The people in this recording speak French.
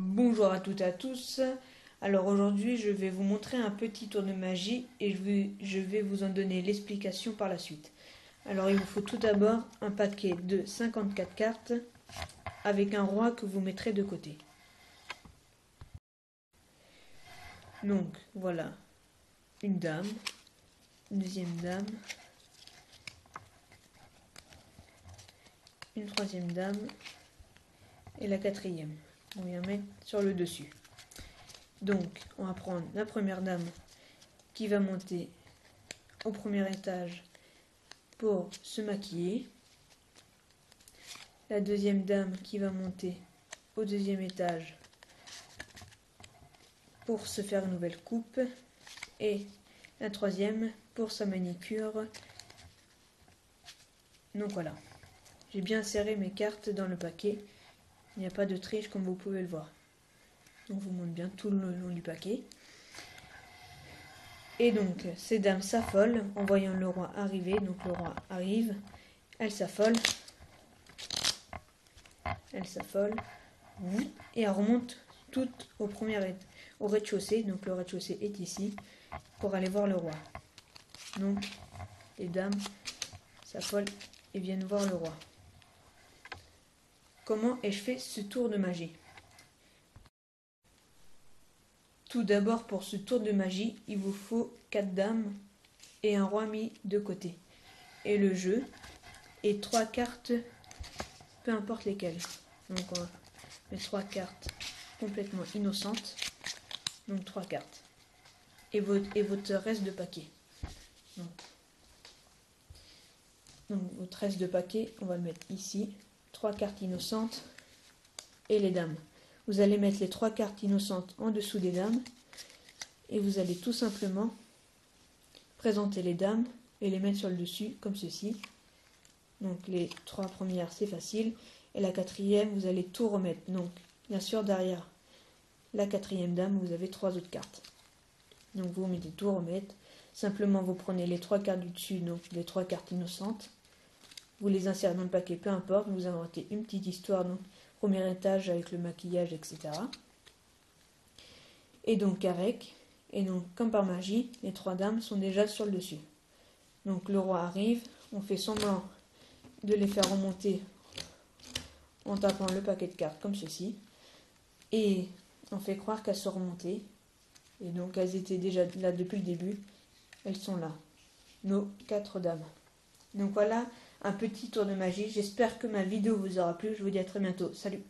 Bonjour à toutes et à tous. Alors aujourd'hui, je vais vous montrer un petit tour de magie et je vais vous en donner l'explication par la suite. Alors il vous faut tout d'abord un paquet de 54 cartes avec un roi que vous mettrez de côté. Donc voilà, une dame, une deuxième dame, une troisième dame et la quatrième. On va la mettre sur le dessus. Donc, on va prendre la première dame qui va monter au premier étage pour se maquiller. La deuxième dame qui va monter au deuxième étage pour se faire une nouvelle coupe. Et la troisième pour sa manicure. Donc voilà. J'ai bien serré mes cartes dans le paquet. Il n'y a pas de triche comme vous pouvez le voir. On vous montre bien tout le long du paquet. Et donc, ces dames s'affolent en voyant le roi arriver. Donc le roi arrive, elle s'affole, et elle remonte toutes au rez-de-chaussée. Donc le rez-de-chaussée est ici, pour aller voir le roi. Donc, les dames s'affolent et viennent voir le roi. Comment ai-je fait ce tour de magie ? Tout d'abord, pour ce tour de magie, il vous faut 4 dames et un roi mis de côté. Et le jeu est 3 cartes, peu importe lesquelles. Donc on va mettre 3 cartes complètement innocentes. Donc 3 cartes. Et votre reste de paquet. Donc votre reste de paquet, on va le mettre ici. 3 cartes innocentes et les dames. Vous allez mettre les 3 cartes innocentes en dessous des dames et vous allez tout simplement présenter les dames et les mettre sur le dessus comme ceci. Donc les 3 premières c'est facile et la quatrième vous allez tout remettre. Donc bien sûr derrière la quatrième dame vous avez 3 autres cartes. Donc vous mettez tout remettre. Simplement vous prenez les 3 cartes du dessus, donc les 3 cartes innocentes. Vous les insérez dans le paquet, peu importe, vous inventez une petite histoire, donc premier étage avec le maquillage, etc. Et donc et donc comme par magie, les 3 dames sont déjà sur le dessus. Donc le roi arrive, on fait semblant de les faire remonter en tapant le paquet de cartes comme ceci. Et on fait croire qu'elles sont remontées. Et donc elles étaient déjà là depuis le début. Elles sont là, nos 4 dames. Donc voilà un petit tour de magie. J'espère que ma vidéo vous aura plu. Je vous dis à très bientôt. Salut!